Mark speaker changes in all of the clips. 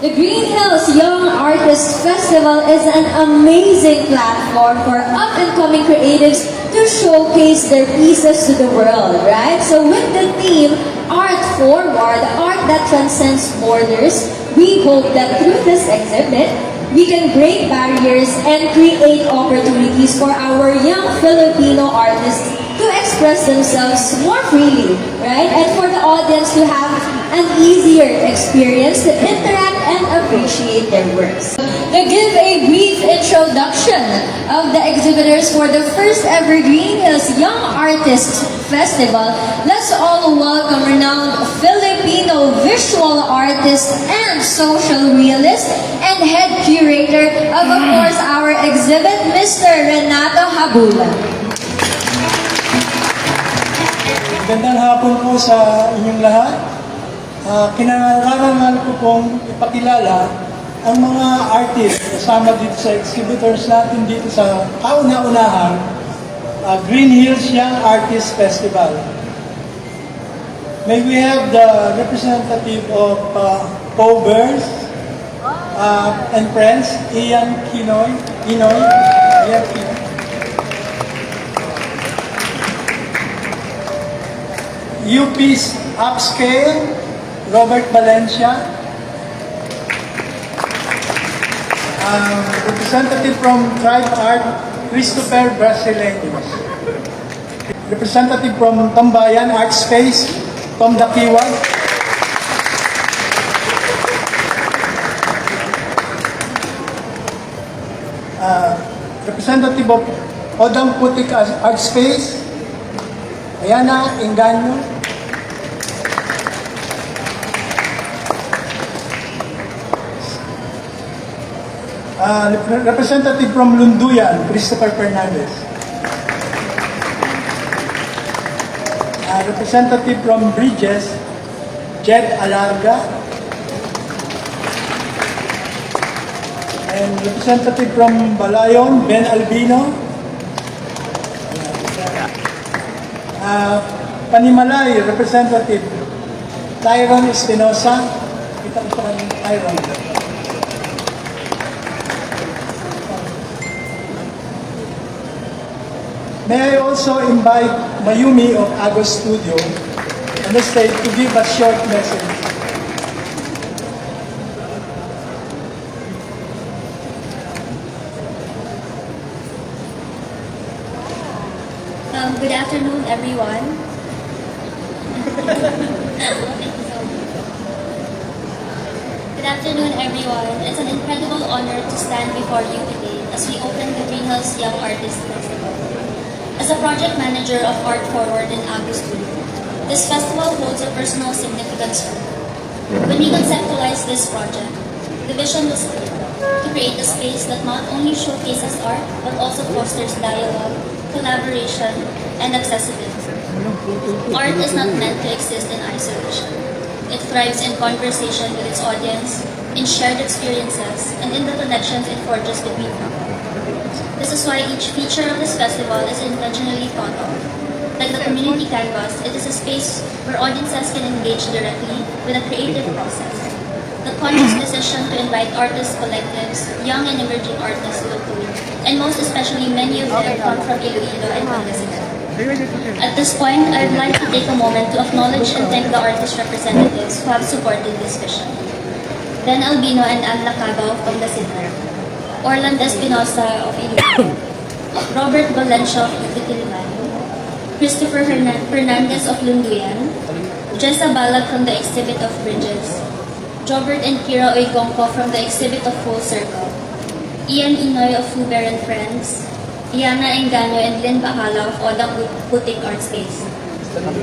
Speaker 1: The Green Hills Young Artists Festival is an amazing platform for up-and-coming creatives to showcase their pieces to the world, right? So with the theme, Art Forward, art that transcends borders, we hope that through this exhibit, we can break barriers and create opportunities for our young Filipino artists to express themselves more freely, right? And for the audience to have an easier experience to interact and appreciate their works. To give a brief introduction of the exhibitors for the first ever Green Hills Young Artists Festival, let's all welcome renowned Filipino visual artist and social realist and head curator of course, our exhibit, Mr. Renato Habula.
Speaker 2: Magandang hapon po sa inyong lahat. Kinakarangal ko pong ipakilala ang mga artists kasama dito sa exhibitors natin dito sa kauna-unahan Green Hills Young Artists Festival. May we have the representative of Povers and Friends, Ian Kinoy. Ian Kinoy. UP's Upscale, Robert Valencia. Representative from Tribe Art, Christopher Brasileños. Representative from Tambayan Art Space, Tom Dakiwag. Representative of Odang Putik Art Space, Ayana Engaño. Representative from Lunduyan, Christopher Fernandez. Representative from Bridges, Jed Alarga. And representative from Balayon, Ben Albino. Panimalay, representative Tyron Espinosa. Kita ko pa ng Tyron. May I also invite Mayumi of Agos Studio on the stage to give a short message.
Speaker 3: Good afternoon, everyone. Good afternoon, everyone. It's an incredible honor to stand before you today as we open the Green Hills Young Artists Festival. As a project manager of Art Forward in Agos Studio, this festival holds a personal significance for me. When we conceptualized this project, the vision was clear: to create a space that not only showcases art, but also fosters dialogue, collaboration, and accessibility. Art is not meant to exist in isolation. It thrives in conversation with its audience, in shared experiences, and in the connections it forges between people. This is why each feature of this festival is intentionally thought of. Like the community canvas, it is a space where audiences can engage directly with a creative process. The conscious decision to invite artists, collectives, young and emerging artists locally, and most especially many of them come from Iloilo and Pangasinan. At this point, I would like to take a moment to acknowledge and thank the artist representatives who have supported this vision. Ben Albino and Ann Lacaba of Pangasinan, Orland Espinosa of Iloilo, Robert Valencia of Itiquiliman, Christopher Fernandez of Lunduyan, Jessa Balag from the exhibit of Bridges, Jobert and Kira Oigongko from the exhibit of Full Circle, Ian Inoy of Fuber and Friends, Iana Engaño and Lynn Bahala of Odang Putik Art Space,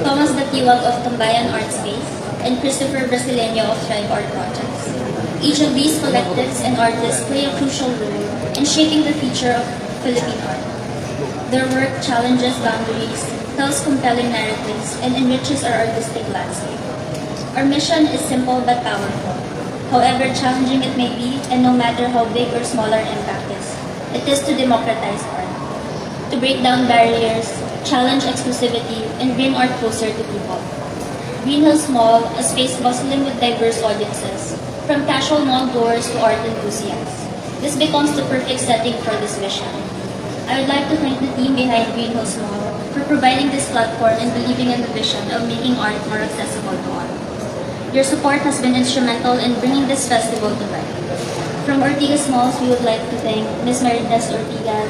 Speaker 3: Thomas Dakiwag of Tambayan Art Space, and Christopher Brasileño of Tribe Art Projects. Each of these collectives and artists play a crucial role in shaping the future of Philippine art. Their work challenges boundaries, tells compelling narratives, and enriches our artistic landscape. Our mission is simple but powerful. However challenging it may be, and no matter how big or small our impact is, it is to democratize art, to break down barriers, challenge exclusivity, and bring art closer to people. Green Hills Mall, a space bustling with diverse audiences, from casual mall doors to art enthusiasts. This becomes the perfect setting for this vision. I would like to thank the team behind Green Hills Mall for providing this platform and believing in the vision of making art more accessible to all. Your support has been instrumental in bringing this festival to life. From Ortigas Malls, we would like to thank Ms. Marites Ortigas,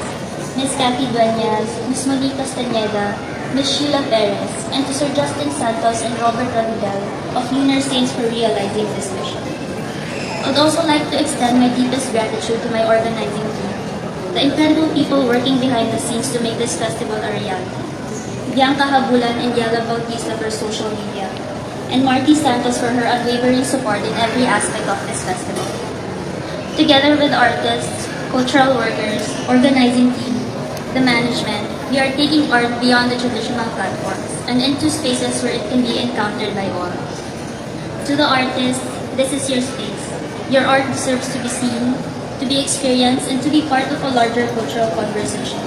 Speaker 3: Ms. Cathy Dueñas, Ms. Monique Castañeda, Ms. Sheila Perez, and to Sir Justin Santos and Robert Rodriguez of Lunar Saints for realizing this vision. I'd also like to extend my deepest gratitude to my organizing team, the incredible people working behind the scenes to make this festival a reality. Bianca Habulan and Yala Bautista for social media, and Marty Santos for her unwavering support in every aspect of this festival. Together with artists, cultural workers, organizing team, the management, we are taking art beyond the traditional platforms and into spaces where it can be encountered by all. To the artists, this is your space. Your art deserves to be seen, to be experienced, and to be part of a larger cultural conversation.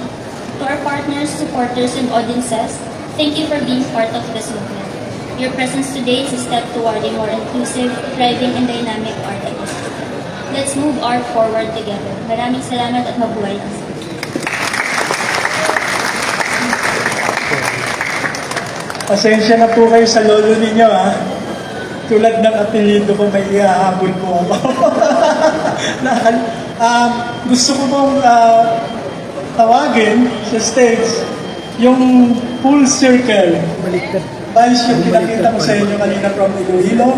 Speaker 3: To our partners, supporters, and audiences, thank you for being part of this movement. Your presence today is a step toward a more inclusive, thriving, and dynamic art ecosystem. Let's move art forward together. Maraming salamat at mabuhay ang Cebu.
Speaker 2: Pasensya na po kayo sa lolo ninyo, ha? Tulad ng apelyido ko, may ihahabol po ako. Gusto ko pong tawagin sa stage yung full circle. Bunch yung pinakita ko sa inyo kanina from Iloilo.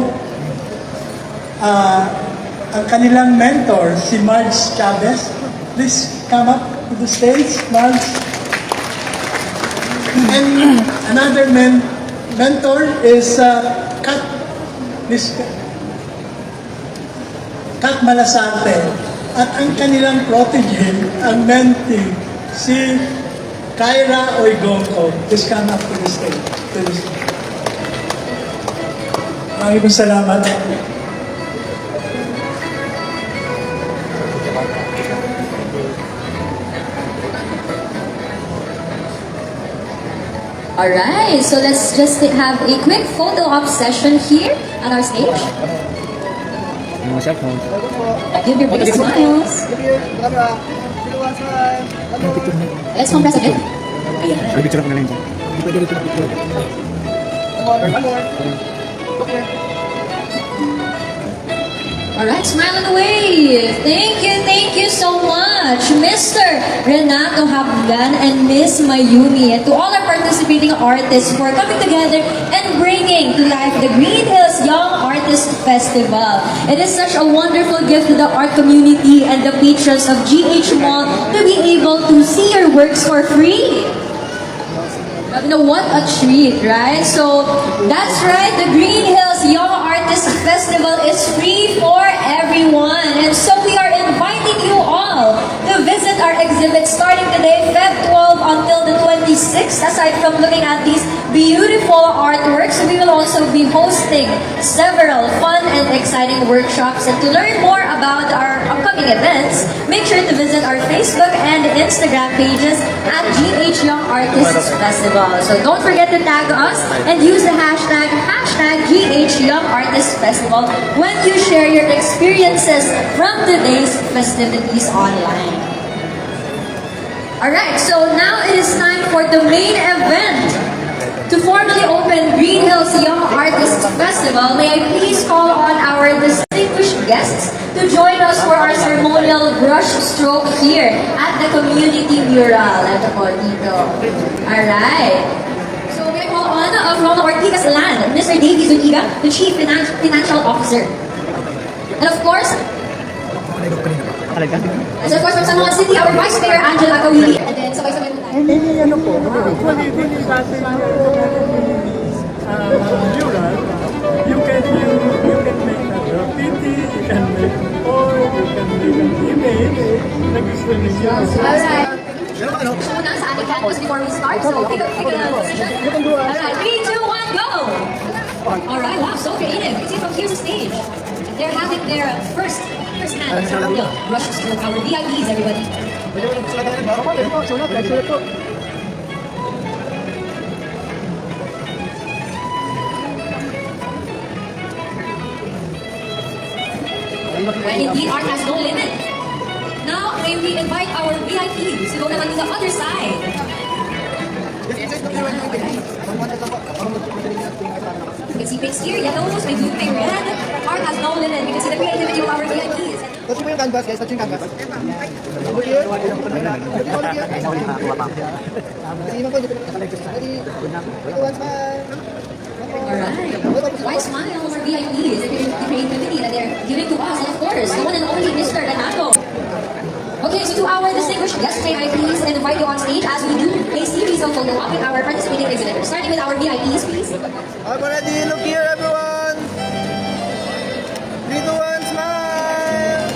Speaker 2: Ang kanilang mentor, si Marge Chavez. Please come up to the stage, Marge. And another mentor is Kat Malasarte. At ang kanilang protege, ang mentee, si Kyra Oigonco. Please come up to the stage. Maraming salamat.
Speaker 1: Alright, so let's just have a quick photo op session here on our stage.
Speaker 4: Yung cellphone.
Speaker 1: Give your biggest smiles. Let's compress a bit.
Speaker 4: Ay, picture ako na lang dyan. Hindi pwede dito na picture.
Speaker 1: Alright, smile and wave. Thank you so much, Mr. Renato Hablan and Miss Mayumi, and to all our participating artists for coming together and bringing to life the Green Hills Young Artist Festival. It is such a wonderful gift to the art community and the patrons of GH Mall to be able to see your works for free. You know, what a treat, right? So, that's right, the Green Hills Young Artist Festival is free for everyone. And so we are inviting you all to visit our exhibit starting today, Feb 12 until the 26th. Aside from looking at these beautiful artworks, we will also be hosting several fun and exciting workshops. And to learn more about our upcoming events, make sure to visit our Facebook and Instagram pages at GH Young Artists Festival. So don't forget to tag us and use the hashtag GH Young Artists Festival when you share your experiences from today's festivities online. Alright, so now it is time for the main event. To formally open Green Hills Young Artists Festival, may I please call on our distinguished guests to join us for our ceremonial brush stroke here at the community mural. Ito po, dito. Alright. So may I call on from Ortigas Land, Mr. Davey Zuniga, the Chief Financial Officer. And of course, from San Juan City, our Vice Mayor, Angela Kawili. And then, sabay-sabay po tayo.
Speaker 2: Hindi ano po, actually dati mural, you can make a graffiti, you can make art, you can make an image na gusto ninyo.
Speaker 1: Alright. So muna sa ating campus before we start. So take a position. Alright, 3, 2, 1, go! Alright, wow, so creative. You see from here's the stage. They're having their first hand ceremonial brush stroke. Our VIPs, everybody. And indeed, art has no limit. Now, may we invite our VIPs to go naman to the other side. You can see pics here, yellows, may blue, may red. Art has no limit. You can see the creativity of our VIPs.
Speaker 5: Touch mo yung canvas, guys. Touch yung canvas. Over here. Sige, man po. Ready? Ito, once man.
Speaker 1: Alright. Why smile for VIPs? The creativity that they're giving to us, and of course, the one and only Mr. Renato. Okay, so to our distinguished guest VIPs, and invite you on stage as we do a series of photo op with our participating exhibitors. Starting with our VIPs, please.
Speaker 5: I'm ready. Look here, everyone. 3, 2, 1, smile.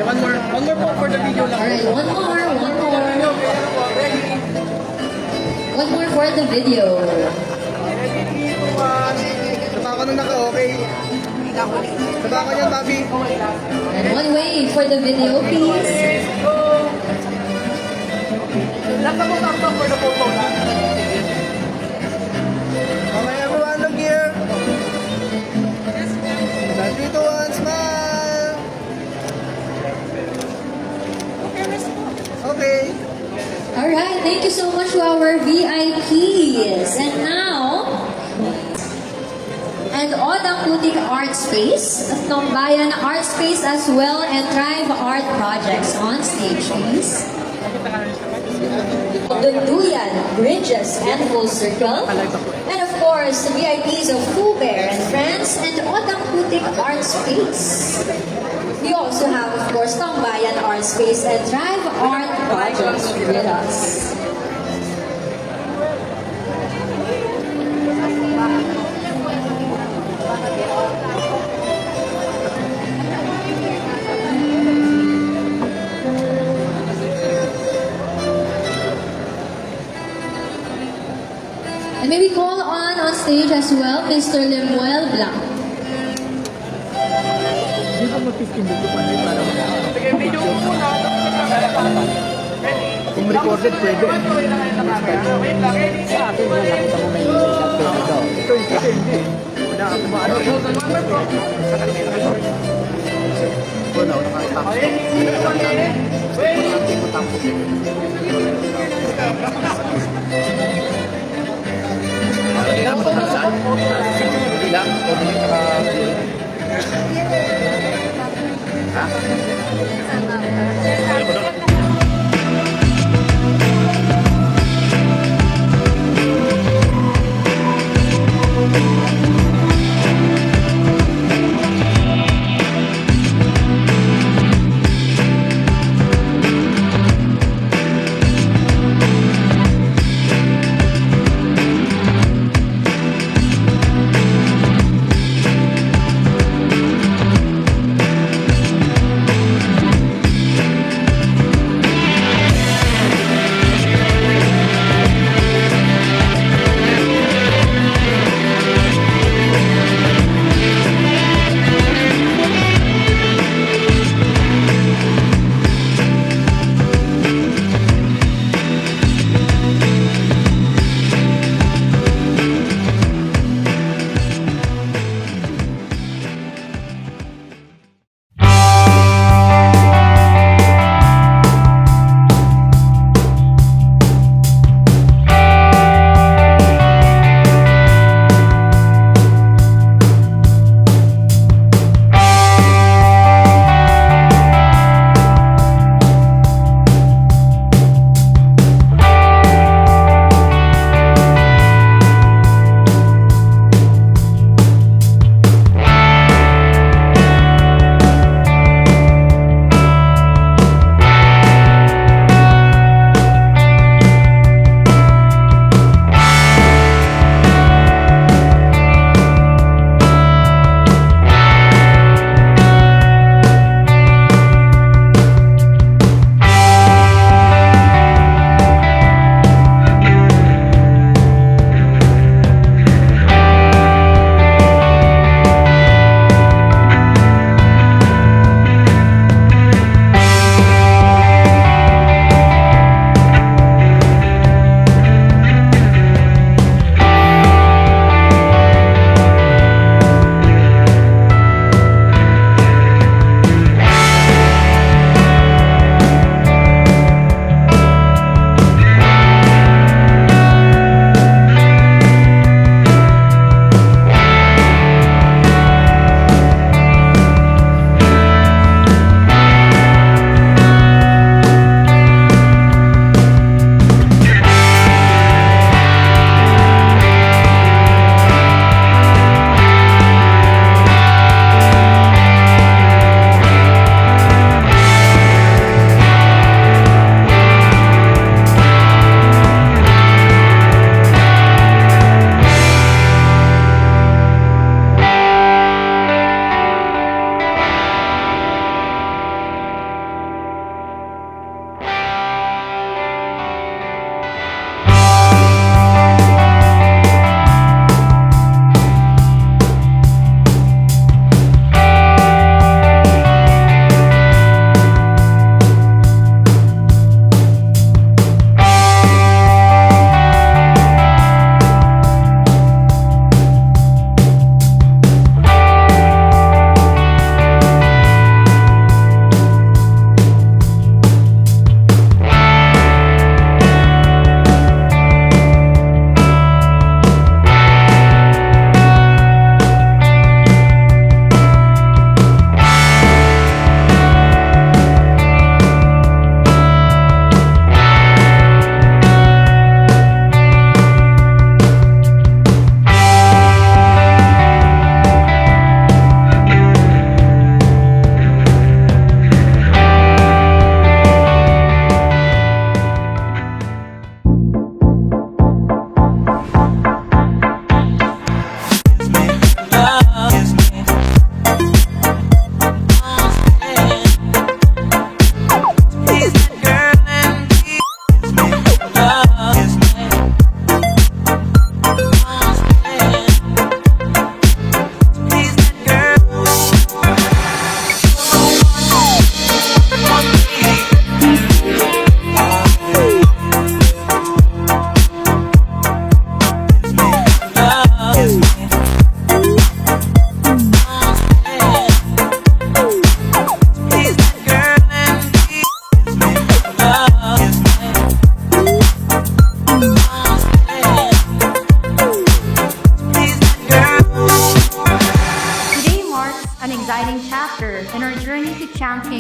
Speaker 5: One more po for the video lang.
Speaker 1: Alright, one more. One more for the video.
Speaker 5: Ready, 3, 2, 1. Saba ka nung naka-okay. Saba ka niyan, Bobby.
Speaker 1: And one wave for the video, please.
Speaker 5: Last mo tampak for the photo. Okay, everyone, look here. 3, 2, 1, smile. Okay.
Speaker 1: Alright, thank you so much to our VIPs. And now, and Odang Putik Art Space, Tombayan Art Space as well, and Tribe Art Projects on stage, please. Dunduyan, Bridges, and Full Circle. And of course, the VIPs of Pooh Bear and Friends and Odang Putik Art Space. We also have, of course, Tombayan Art Space and Tribe Art Projects with us. And may we call on stage as well, Mr. Lemuel Blanc.
Speaker 4: Kung recorded, pwede. Sa akin, nakita mo may daw. Ito hindi. Wala ako maano. Wala ako nakakita. Hindi lang. O di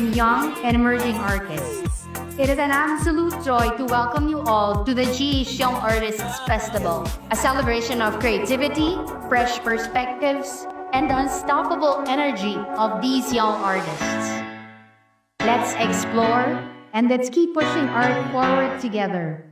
Speaker 6: and young and emerging artists. It is an absolute joy to welcome you all to the GH Young Artists Festival, a celebration of creativity, fresh perspectives, and the unstoppable energy of these young artists. Let's explore and let's keep pushing art forward together.